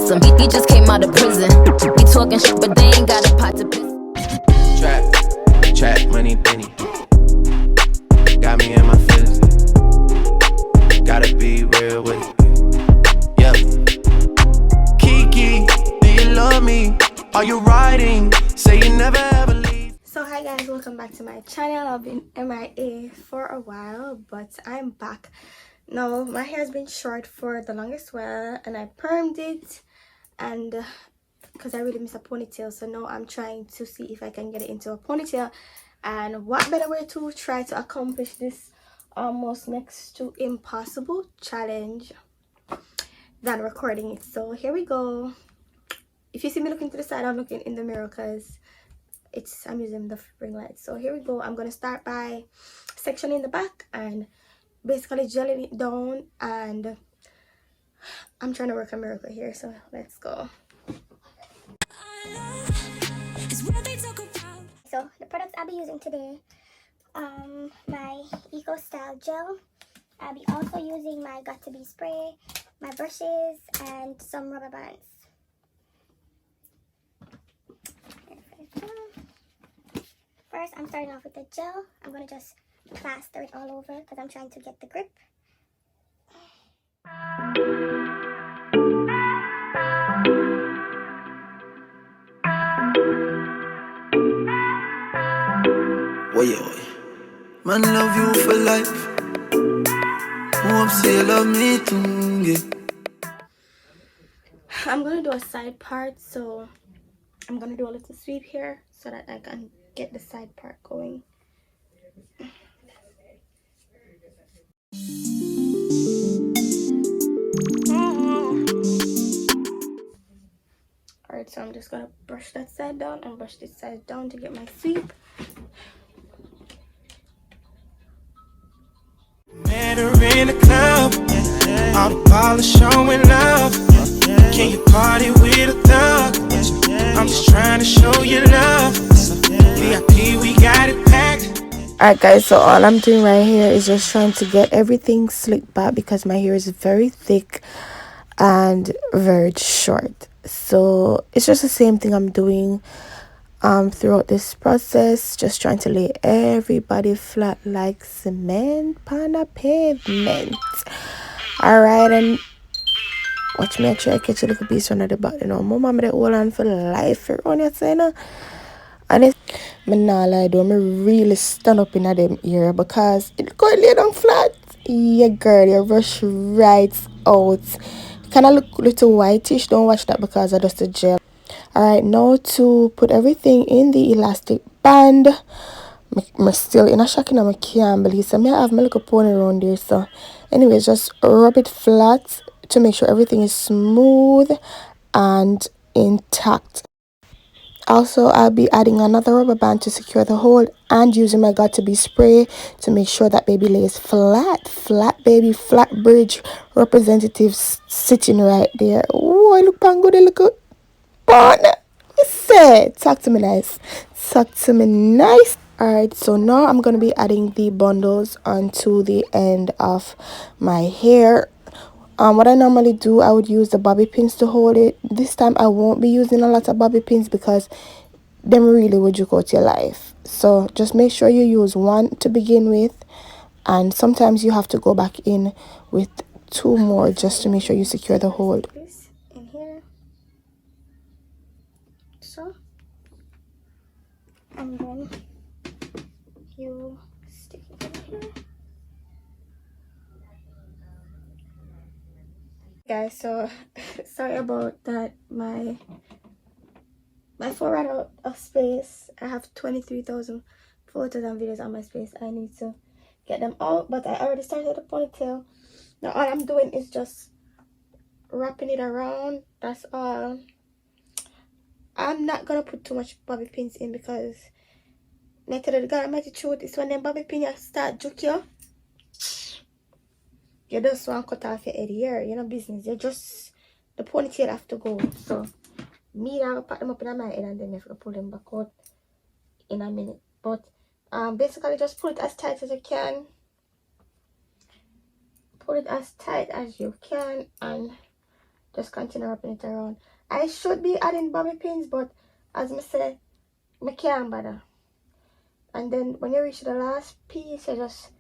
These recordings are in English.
system. He just came out of prison. He talking shit, but they ain't got a pot to piss. Trap, money, penny. Got me in my feelings. Gotta be real with it. Yeah. Kiki, do you love me? Are you riding? Say you never ever leave. So hi guys, welcome back to my channel. I've been MIA for a while, but I'm back. Now my hair has been short for the longest while, and I permed it, and because I really miss a ponytail, so now I'm trying to see if I can get it into a ponytail. And what better way to try to accomplish this almost next to impossible challenge than recording it. So here we go. If you see me looking to the side, I'm looking in the mirror because I'm using the ring light. So here we go. I'm gonna start by sectioning the back and basically gelling it down, and I'm trying to work a miracle here, so let's go. So the products I'll be using today, my Eco Style gel. I'll be also using my Got To Be spray, my brushes, and some rubber bands. First, I'm starting off with the gel. I'm gonna just plaster it all over because I'm trying to get the grip. Wait. Man love you for life. Hope say you love me too, yeah. I'm gonna do a side part, so I'm gonna do a little sweep here so that I can get the side part going. Alright, so I'm just gonna brush that side down and brush this side down to get my sweep. Met her in the club, all the ballers showing love. Can you party with a thug? I'm just trying to show you love. VIP, we got it packed. Alright guys, so all I'm doing right here is just trying to get everything slicked back because my hair is very thick and very short. So it's just the same thing I'm doing throughout this process, just trying to lay everybody flat like cement on a pavement. Alright, and watch me actually catch a little piece under the back, you know. My mama that hold on for life around here, saying, and it's me nah lie though, me really stand up in them ear because it go lay down flat. Yeah girl, you rush right out. Kind of look little whitish. Don't watch that because I just a gel. Alright, now to put everything in the elastic band. I'm still in a shock and I can't believe. So I have my little pony around there. So anyways, just rub it flat to make sure everything is smooth and intact. Also, I'll be adding another rubber band to secure the hold and using my Got To Be spray to make sure that baby lays flat. Flat baby, flat bridge representatives sitting right there. Oh, I look pan good, I look good. Partner, say, talk to me nice. Talk to me nice. Alright, so now I'm going to be adding the bundles onto the end of my hair. What I normally do, I would use the bobby pins to hold it. This time I won't be using a lot of bobby pins because them really would you out your life. So just make sure you use one to begin with, and sometimes you have to go back in with two more just to make sure you secure the hold. This in here, so, and then you stick it in here. Guys, so sorry about that. My phone ran out of space. I have 23,000 photos and videos on my space. I need to get them out, but I already started the ponytail. Now all I'm doing is just wrapping it around. That's all. I'm not gonna put too much bobby pins in because I tell you the God almighty truth is when them bobby pins start juke you just want to cut off your head here. You know business. You just the ponytail have to go. So me I'll pack them up in my head and then you have to pull them back out in a minute. But basically just pull it as tight as you can. Pull it as tight as you can, and just continue wrapping it around. I should be adding bobby pins, but as I say, I can't bother. And then when you reach the last piece, you just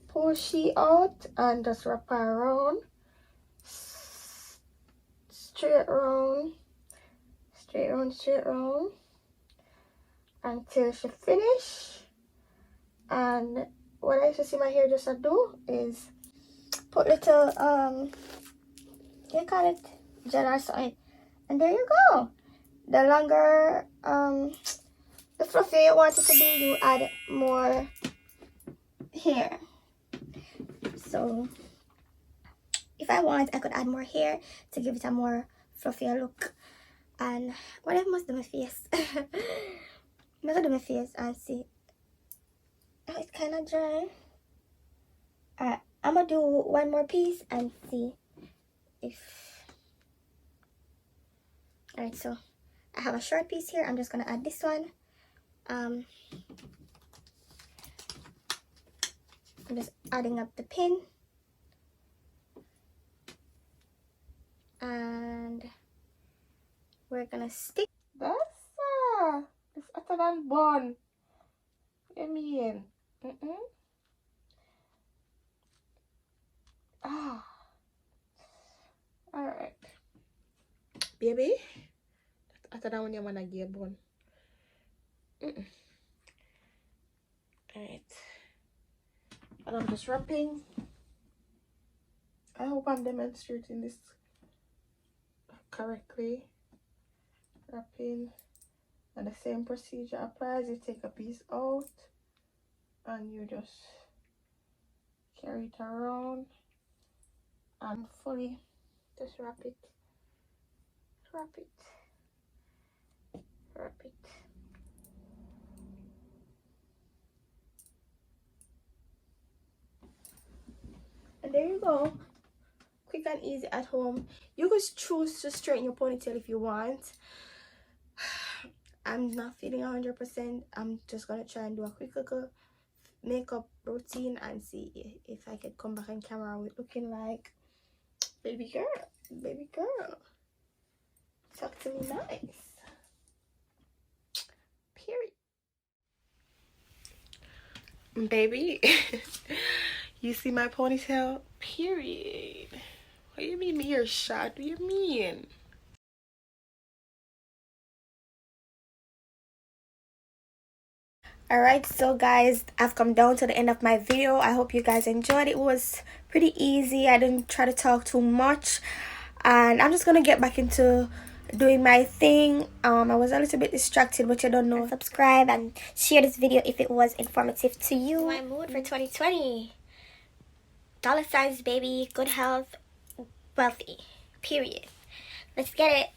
pull she out and just wrap her around, straight round, straight round until she finish. And what I used to see my hairdresser do is put little you call it gel or something, and there you go. The longer the fluffier you want it to be, you add more hair. So if I want, I could add more hair to give it a more fluffier look. And what I must do my face. I'm gonna do my face and see. Oh, it's kind of dry. Alright, I'm gonna do one more piece and see if. Alright, so I have a short piece here. I'm just gonna add this one. I'm just adding up the pin. And we're gonna stick. That's it's hotter than bun. What you mean? Alright. Baby, that's hotter than when you wanna give bun. Alright. And I'm just wrapping. I hope I'm demonstrating this correctly. Wrapping, and the same procedure applies. You take a piece out and you just carry it around and fully just wrap it, wrap it, wrap it. And there you go. Quick and easy at home. You could choose to straighten your ponytail if you want. I'm not feeling 100%. I'm just gonna try and do a quick little makeup routine and see if I could come back on camera with looking like baby girl. Baby girl, talk to me nice. Period. Baby, you see my ponytail? Period. What do you mean me or shot? What do you mean? Alright, so guys, I've come down to the end of my video. I hope you guys enjoyed it. It was pretty easy. I didn't try to talk too much. And I'm just going to get back into doing my thing. I was a little bit distracted, but you don't know. Subscribe and share this video if it was informative to you. My mood for 2020. $, baby. Good health. Wealthy. Period. Let's get it.